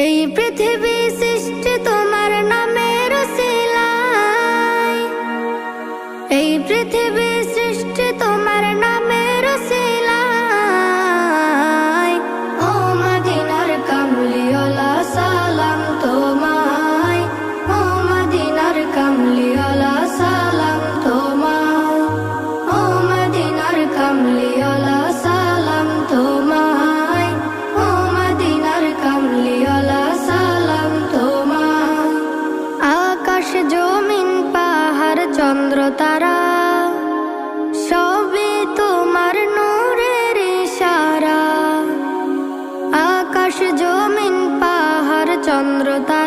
এই পৃথিবী সৃষ্টি তোমার নামের উসিলায়, এই পৃথিবী সৃষ্টি তোমার নামের উসিলায়। ও মদিনার কামলিওয়ালা সালাম তোমায়, ও মদিনার কামলিওয়ালা সালাম তোমায়, ও মদিনার কামলিওয়ালা সালাম তোমায়, ও মদিনার কামলিওয়ালা সালাম তোমায়। আকাশ জমিন পাহাড় চন্দ্র তারা সবই তোমার নূরের ইশারা। আকাশ জমিন পাহাড় চন্দ্র তারা